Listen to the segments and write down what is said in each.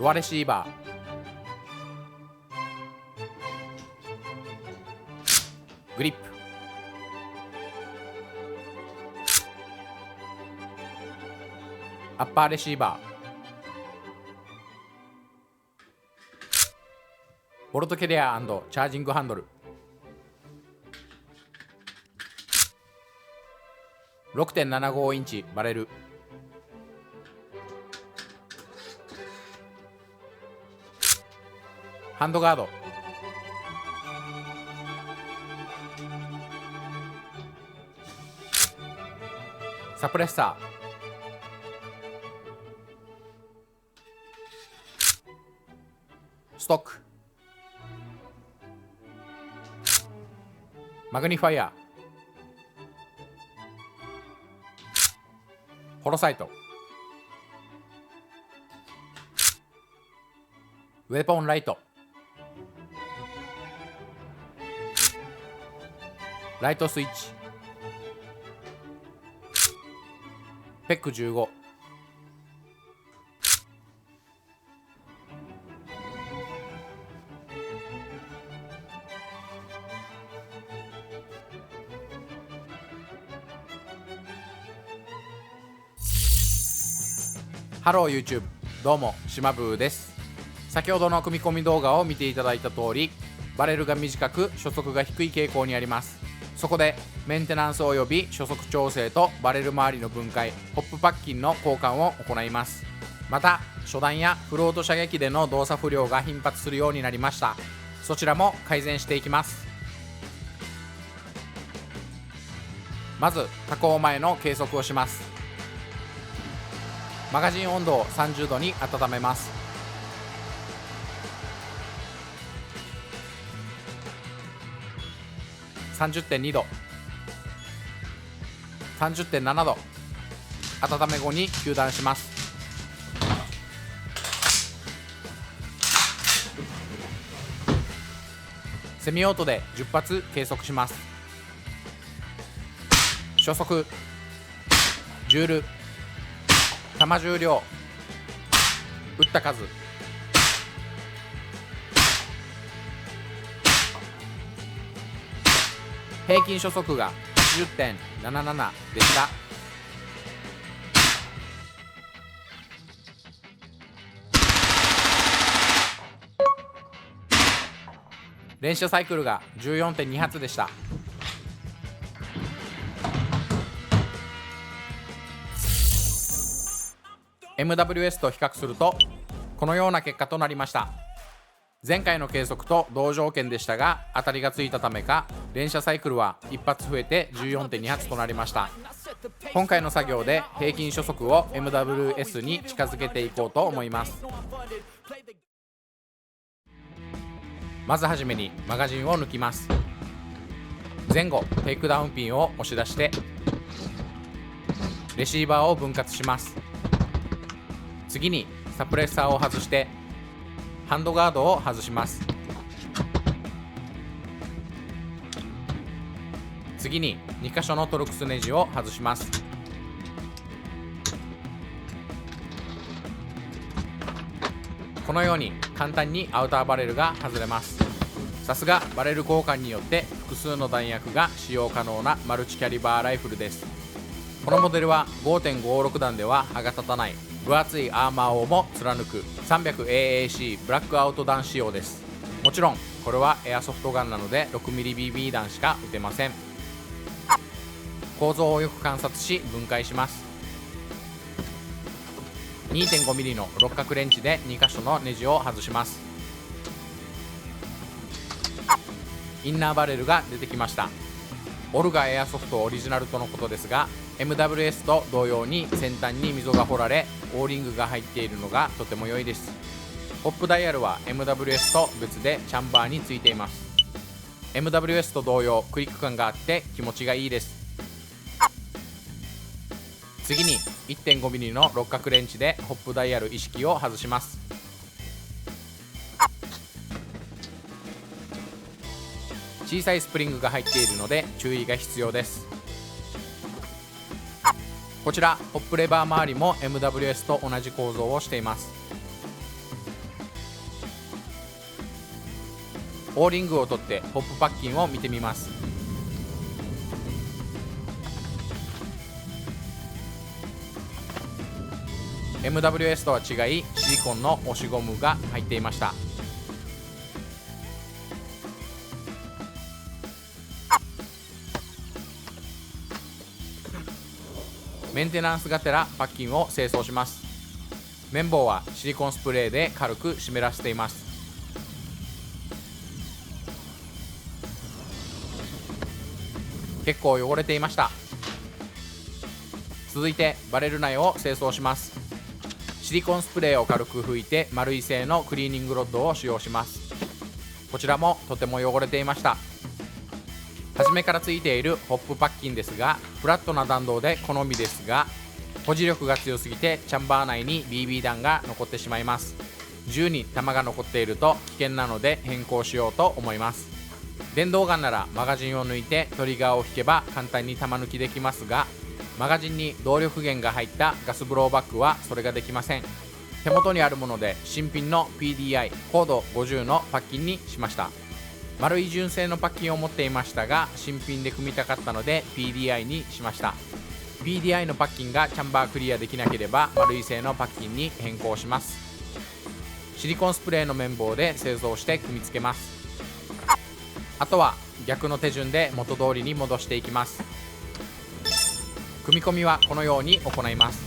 ドアレシーバー、グリップ、アッパーレシーバー、ボルトキャリア&チャージングハンドル、6.75 インチバレル、ハンドガード、サプレッサー、ストック、マグニファイア、ホロサイト、ウェポンライト、ライトスイッチ、ペック15、ハロー YouTube、 どうもしまぶーです。先ほどの組み込み動画を見ていただいた通り、バレルが短く初速が低い傾向にあります。そこでメンテナンスおよび初速調整とバレル周りの分解、ホップパッキンの交換を行います。また初段やフロート射撃での動作不良が頻発するようになりました。そちらも改善していきます。まず加工前の計測をします。マガジン温度を30度に温めます。30.2 度、30.7 度、温め後に給弾します。セミオートで10発計測します。初速、ジュール、弾重量、撃った数、平均初速が 80.77 でした。連射サイクルが 14.2 発でした。MWS と比較するとこのような結果となりました。前回の計測と同条件でしたが、当たりがついたためか連射サイクルは1発増えて 14.2 発となりました。今回の作業で平均初速を MWS に近づけていこうと思います。まずはじめにマガジンを抜きます。前後テイクダウンピンを押し出してレシーバーを分割します。次にサプレッサーを外してハンドガードを外します。次に2箇所のトルクスネジを外します。このように簡単にアウターバレルが外れます。さすがバレル交換によって複数の弾薬が使用可能なマルチキャリバーライフルです。このモデルは 5.56 弾では歯が立たない分厚いアーマーをも貫く 300AAC ブラックアウト弾仕様です。もちろんこれはエアソフトガンなので 6mmBB 弾しか撃てません。構造をよく観察し分解します。 2.5mm の六角レンチで2箇所のネジを外します。インナーバレルが出てきました。オルガエアソフトオリジナルとのことですが、 MWS と同様に先端に溝が掘られオーリングが入っているのがとても良いです。ホップダイヤルは MWS と別でチャンバーについています。 MWS と同様クリック感があって気持ちがいいです。次に 1.5mm の六角レンチでホップダイヤル意識を外します。小さいスプリングが入っているので注意が必要です。こちらホップレバー周りも MWS と同じ構造をしています。オーリングを取ってホップパッキンを見てみます。MWS とは違いシリコンの押しゴムが入っていました。メンテナンスがてらパッキンを清掃します。綿棒はシリコンスプレーで軽く湿らせています。結構汚れていました。続いてバレル内を清掃します。シリコンスプレーを軽く拭いて丸い製のクリーニングロッドを使用します。こちらもとても汚れていました。初めからついているホップパッキンですが、フラットな弾道で好みですが、保持力が強すぎてチャンバー内に BB 弾が残ってしまいます。銃に弾が残っていると危険なので変更しようと思います。電動ガンならマガジンを抜いてトリガーを引けば簡単に弾抜きできますが、マガジンに動力源が入ったガスブローバッグはそれができません。手元にあるもので新品の PDI 高度50のパッキンにしました。丸い純正のパッキンを持っていましたが、新品で組みたかったので PDI にしました。 PDI のパッキンがチャンバークリアできなければ丸い製のパッキンに変更します。シリコンスプレーの綿棒で製造して組み付けます。あとは逆の手順で元通りに戻していきます。組み込みはこのように行います。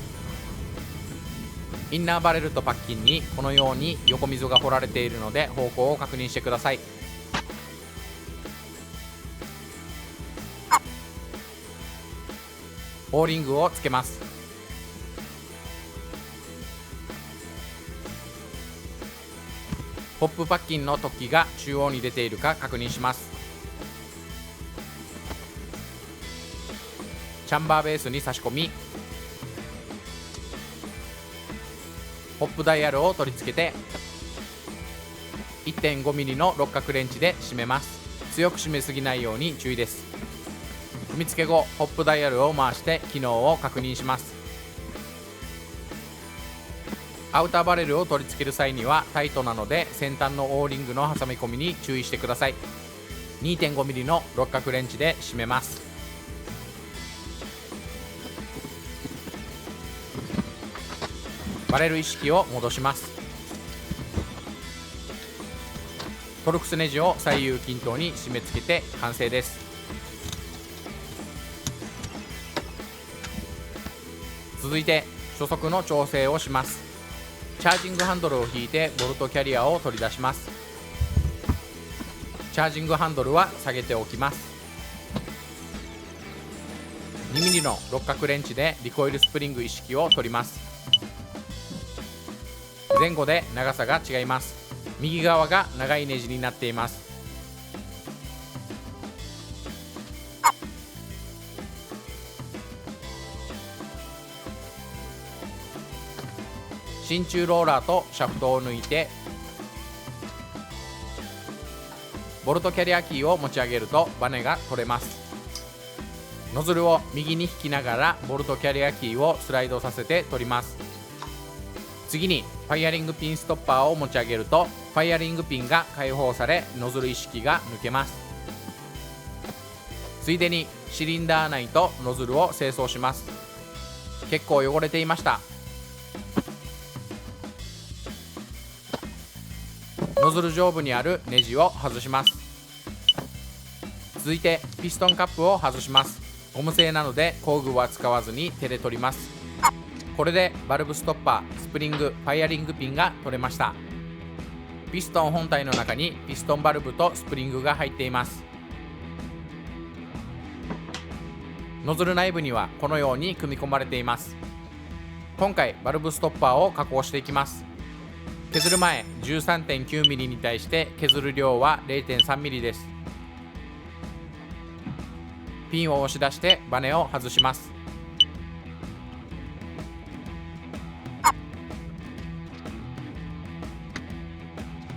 インナーバレルとパッキンにこのように横溝が掘られているので方向を確認してください。オーリングをつけます。ホップパッキンの突起が中央に出ているか確認します。チャンバーベースに差し込み、ホップダイヤルを取り付けて 1.5mm の六角レンチで締めます。強く締めすぎないように注意です。組み付け後、ホップダイヤルを回して機能を確認します。アウターバレルを取り付ける際にはタイトなので先端のオーリングの挟み込みに注意してください。 2.5mm の六角レンチで締めます。バレル意識を戻します。トルクスネジを左右均等に締め付けて完成です。続いて初速の調整をします。チャージングハンドルを引いてボルトキャリアを取り出します。チャージングハンドルは下げておきます。 2mm の六角レンチでリコイルスプリング意識を取ります。前後で長さが違います。右側が長いネジになっています。真鍮ローラーとシャフトを抜いてボルトキャリアキーを持ち上げるとバネが取れます。ノズルを右に引きながらボルトキャリアキーをスライドさせて取ります。次にファイアリングピンストッパーを持ち上げるとファイアリングピンが解放されノズル意識が抜けます。ついでにシリンダー内とノズルを清掃します。結構汚れていました。ノズル上部にあるネジを外します。続いてピストンカップを外します。ゴム製なので工具は使わずに手で取ります。これでバルブストッパー、スプリング、ファイアリングピンが取れました。ピストン本体の中にピストンバルブとスプリングが入っています。ノズル内部にはこのように組み込まれています。今回バルブストッパーを加工していきます。削る前 13.9mm に対して削る量は 0.3mm です。ピンを押し出してバネを外します。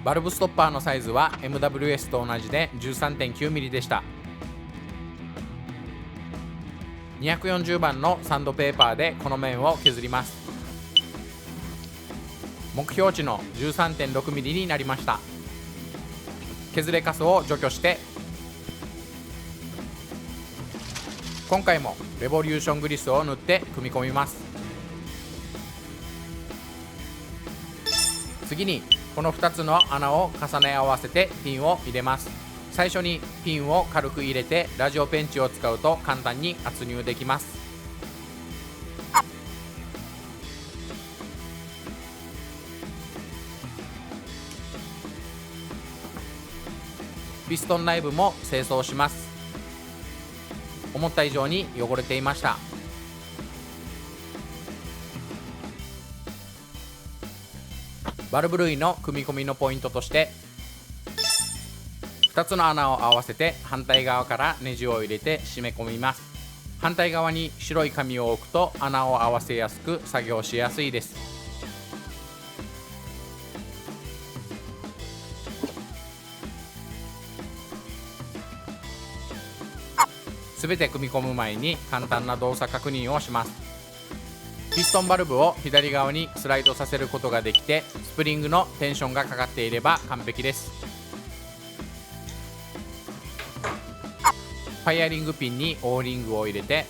バルブストッパーのサイズは MWS と同じで 13.9mm でした。240番のサンドペーパーでこの面を削ります。目標値の 13.6mm になりました。削れカスを除去して、今回もレボリューショングリスを塗って組み込みます。次にこの2つの穴を重ね合わせてピンを入れます。最初にピンを軽く入れてラジオペンチを使うと簡単に圧入できます。ピストン内部も清掃します。思った以上に汚れていました。バルブ類の組み込みのポイントとして、2つの穴を合わせて反対側からネジを入れて締め込みます。反対側に白い紙を置くと穴を合わせやすく作業しやすいです。すべて組み込む前に簡単な動作確認をします。ピストンバルブを左側にスライドさせることができて、スプリングのテンションがかかっていれば完璧です。ファイアリングピンにオーリングを入れて、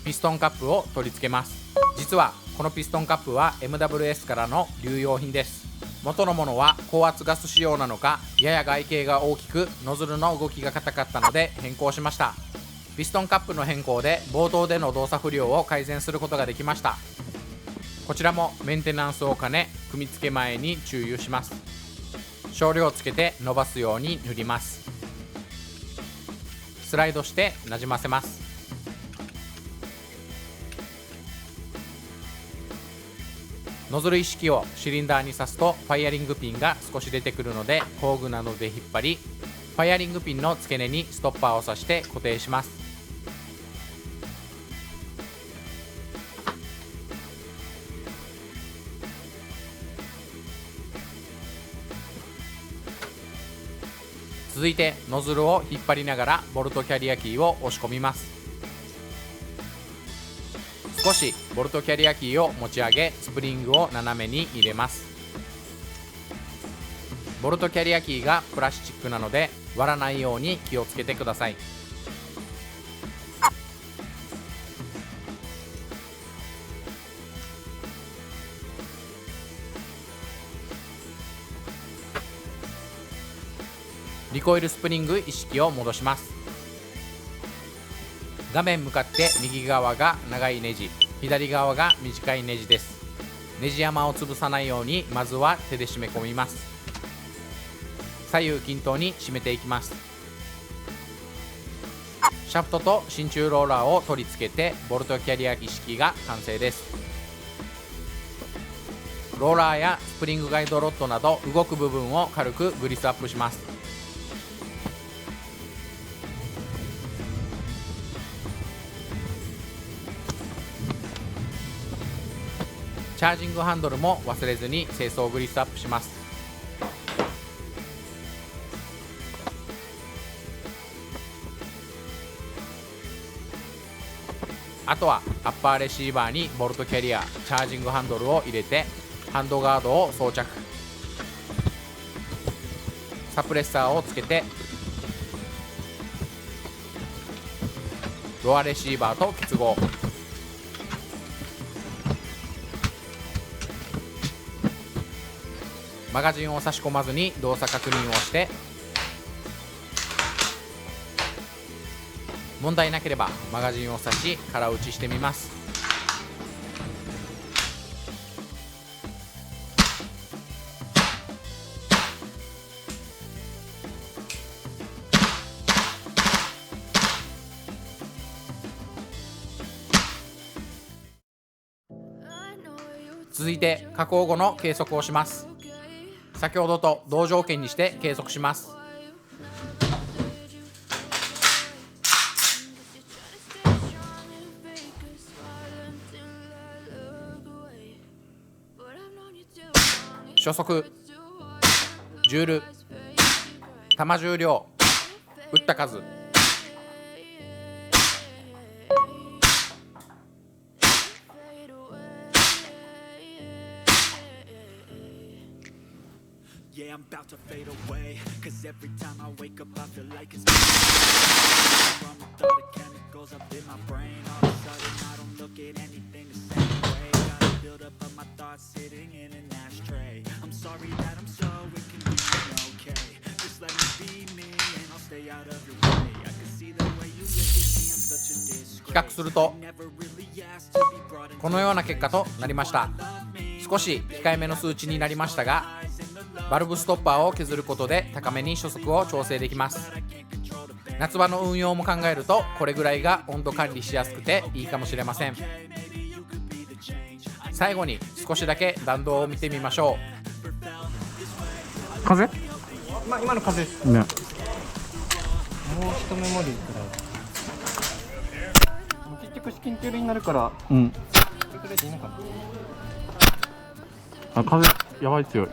ピストンカップを取り付けます。実はこのピストンカップは MWS からの流用品です。元のものは高圧ガス仕様なのか、やや外径が大きくノズルの動きが硬かったので変更しました。ピストンカップの変更で冒頭での動作不良を改善することができました。こちらもメンテナンスを兼ね、組み付け前に注油します。少量つけて伸ばすように塗ります。スライドしてなじませます。ノズル一式をシリンダーに刺すとファイアリングピンが少し出てくるので、工具などで引っ張り、ファイアリングピンの付け根にストッパーを刺して固定します。続いてノズルを引っ張りながらボルトキャリアキーを押し込みます。少しボルトキャリアキーを持ち上げ、スプリングを斜めに入れます。ボルトキャリアキーがプラスチックなので割らないように気をつけてください。リコイルスプリング一式を戻します。画面向かって右側が長いネジ、左側が短いネジです。ネジ山を潰さないようにまずは手で締め込みます。左右均等に締めていきます。シャフトと真鍮ローラーを取り付けてボルトキャリアキ式が完成です。ローラーやスプリングガイドロッドなど動く部分を軽くグリスアップします。チャージングハンドルも忘れずに清掃グリスアップします。あとはアッパーレシーバーにボルトキャリア、チャージングハンドルを入れてハンドガードを装着、サプレッサーをつけてロアレシーバーと結合。マガジンを差し込まずに動作確認をして、問題なければマガジンを差し空打ちしてみます。続いて加工後の計測をします。先ほどと同条件にして計測します。初速、ジュール、弾重量、打った数、Yeah, I'm about to fade away. Cause every time I wake up, I feel like it's from all the chemicals up in my brain. All of a sudden, I don't look at anything the same way. Got a build up of my thoughts sitting in an ashtray. I'm sorry that I'm so inconvenient, okay? Just let me be me and I'll stay out of your way. I can see the way you look at me, I'm such a disgrace. 比較すると Never really asked to be brought into このような結果となりました。少し控えめの数値になりましたが、バルブストッパーを削ることで高めに初速を調整できます。夏場の運用も考えるとこれぐらいが温度管理しやすくていいかもしれません。最後に少しだけ弾道を見てみましょ風今の風です。ね。もう一メモリーくらい。結局至近距離になるから、うん。それくらいでいいのかな。あ、風やばい強い。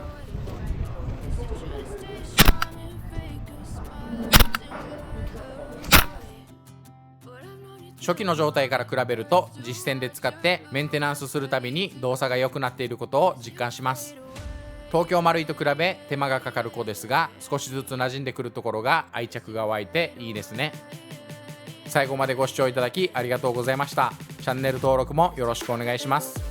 初期の状態から比べると実戦で使ってメンテナンスするたびに動作が良くなっていることを実感します。東京丸いと比べ手間がかかる子ですが、少しずつ馴染んでくるところが愛着が湧いていいですね。最後までご視聴いただきありがとうございました。チャンネル登録もよろしくお願いします。